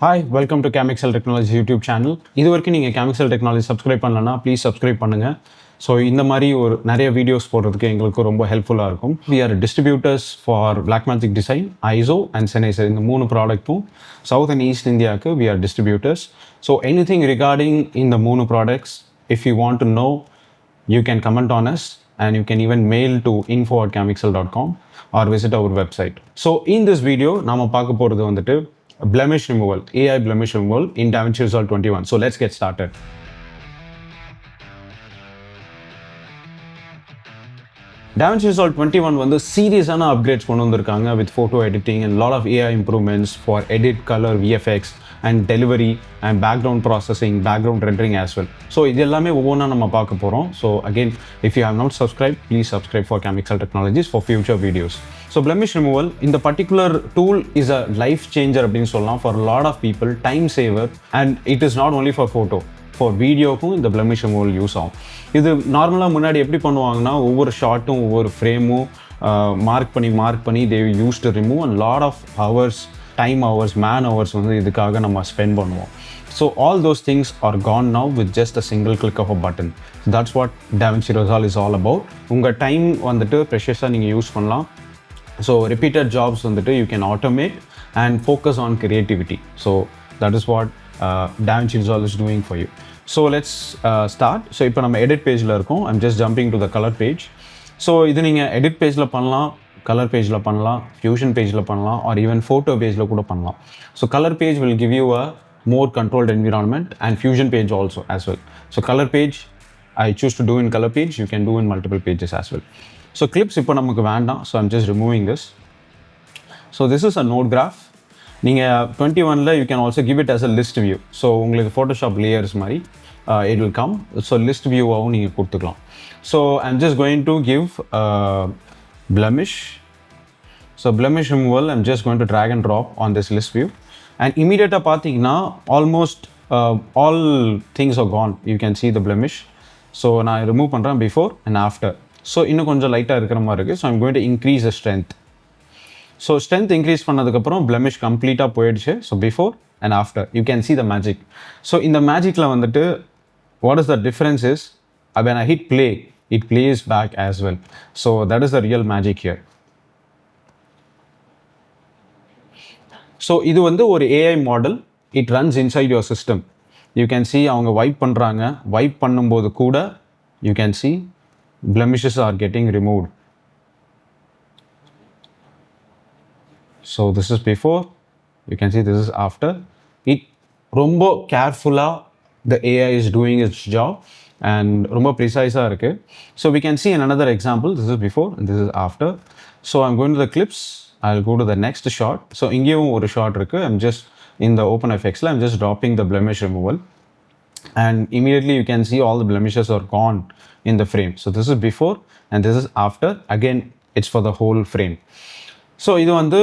Hi, welcome to Camixel Technologies YouTube channel. இது வரைக்கும் நீங்கள் Camixel Technologies சப்ஸ்கிரைப் பண்ணலன்னா ப்ளீஸ் சப்ஸ்கிரைப் பண்ணுங்கள். ஸோ இந்த மாதிரி நிறைய வீடியோஸ் போடுறதுக்கு எங்களுக்கு ரொம்ப ஹெல்ப்ஃபுல்லாக இருக்கும். We are distributors for Blackmagic Design, ISO and Sennheiser. இந்த மூணு ப்ராடக்ட்டும் சவுத் அண்ட் ஈஸ்ட் இந்தியாவுக்கு we are distributors. So anything regarding இந்த மூணு products, if you want to know, you can comment on us and you can even mail to info@camixel.com or visit our website. So in this video, நாம பார்க்க போகிறது வந்துட்டு Blemish removal, AI blemish removal in DaVinci Resolve 21. So let's get started. DaVinci Resolve 21 வந்து சீரியஸான upgrades கொண்டு வந்திருக்காங்க with photo editing and lot of AI improvements for edit, color, VFX and delivery and background processing, background rendering as well. So இது எல்லாமே ஒவ்வொன்றா நம்ம பார்க்க போகிறோம். So again, if you have not subscribed, please subscribe for Camixel Technologies for future videos. So blemish removal, in the particular tool is a life changer அப்படின்னு சொல்லலாம் for a lot of people, time saver, and it is not only for photo. For வீடியோக்கும் இந்த blemish removal use ஆகும். இது நார்மலாக முன்னாடி எப்படி பண்ணுவாங்கன்னா ஒவ்வொரு ஷார்ட்டும் ஒவ்வொரு ஃப்ரேமும் மார்க் பண்ணி they used to remove and lot of hours, time hours, man hours வந்து இதுக்காக நம்ம ஸ்பெண்ட் பண்ணுவோம். So all those things are gone now with just a single click of a button. So that's what DaVinci Resolve is all about. உங்கள் time வந்துட்டு ப்ரெஷஸாக நீங்கள் use பண்ணலாம். So repeated jobs வந்துட்டு you can automate and focus on creativity. So that is what DaVinci Resolve is doing for you. So let's start. So இப்போ நம்ம edit pageல இருக்கோம். I'm just jumping to the color page. So இது நீங்கள் edit pageல பண்ணலாம், color pageல பண்ணலாம், fusion pageல பண்ணலாம் or even photo pageல கூட பண்ணலாம். So color page will give you a more controlled environment and fusion page also as well. So color page, I choose to do in color page, you can do in multiple pages as well. So clips இப்போ நமக்கு வேண்டாம். So I'm just removing this. So this is a node graph. நீங்கள் 21ல you can also give it as a list view. So உங்களுக்கு Photoshop layers மாதிரி it will come. So list view-ஆகவும் நீங்கள் கொடுத்துக்கலாம். So I'm just going to give blemish. So blemish removal, I'm just going to drag and drop on this list view. And immediately பார்த்தீங்கன்னா almost all things are gone. You can see the blemish. So நான் remove பண்ணுறேன் before and after. So இன்னும் கொஞ்சம் லைட்டாக இருக்கிற மாதிரி இருக்குது. So I'm going to increase the strength. So strength increase பண்ணதுக்கப்புறம் blemish கம்ப்ளீட்டாக போயிடுச்சு. So before and after you can see the magic. So இந்த மேஜிக்கில் வந்துட்டு what is the difference is when I hit play, it plays back as well. So that is the real magic here. So இது வந்து ஒரு AI model. It runs inside your system. You can see அவங்க wipe பண்ணுறாங்க. Wipe பண்ணும்போது கூட you can see blemishes are getting removed. So this is before, you can see this is after. It ரொம்ப carefully the AI is doing its job and ரொம்ப precise இருக்கு. So we can see in another example, this is before and this is after. So I'm going to the clips, I'll go to the next shot. So இங்கேயும் ஒரு shot இருக்கு. I'm just in the OpenFX, I'm just dropping the blemish removal and immediately you can see all the blemishes are gone in the frame. So this is before and this is after. Again, it's for the whole frame. So இது வந்து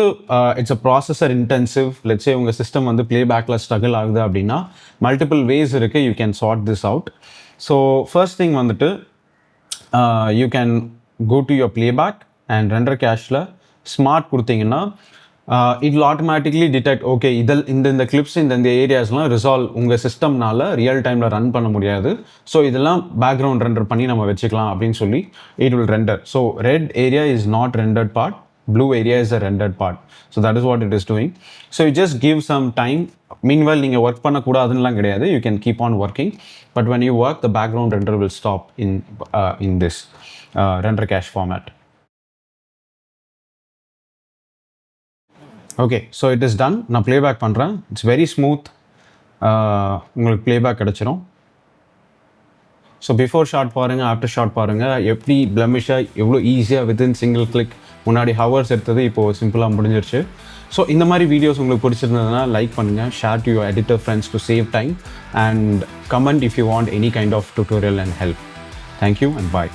it's a processor intensive. Let's say உங்கள் system வந்து ப்ளேபேக்கில் struggle ஆகுது அப்படின்னா multiple ways இருக்குது. You can sort this out. So first thing வந்துட்டு you can go to your playback and render கேஷில் ஸ்மார்ட் கொடுத்தீங்கன்னா it will automatically detect okay இந்த கிளிப்ஸ் இந்த ஏரியாஸ்லாம் ரிசால்வ் உங்கள் சிஸ்டம்னால ரியல் டைமில் ரன் பண்ண முடியாது. ஸோ இதெல்லாம் பேக்ரவுண்ட் ரெண்டர் பண்ணி நம்ம வச்சுக்கலாம் அப்படின்னு சொல்லி it will render. So red area is not rendered part, blue area is a rendered part. So that is what it is doing. So you just give some time. Meanwhile நீங்க work பண்ணக்கூடாதுன்னுலாம் கிடையாது. You can keep on working, but when you work the background render will stop in this render cache format. Okay, so it is done. நான் playback பண்றேன். It's very smooth. உங்களுக்கு playback கிடைச்சிரும். So before shot பாருங்கள், after shot பாருங்கள், எப்படி பிளமிஷாக எவ்வளோ ஈஸியாக within single click. முன்னாடி ஹவர்ஸ் எடுத்தது இப்போது சிம்பிளாக முடிஞ்சிருச்சு. ஸோ இந்த மாதிரி வீடியோஸ் உங்களுக்கு பிடிச்சிருந்ததுன்னா லைக் பண்ணுங்கள், share to your editor friends to save time and comment if you want any kind of tutorial and help. Thank you and bye.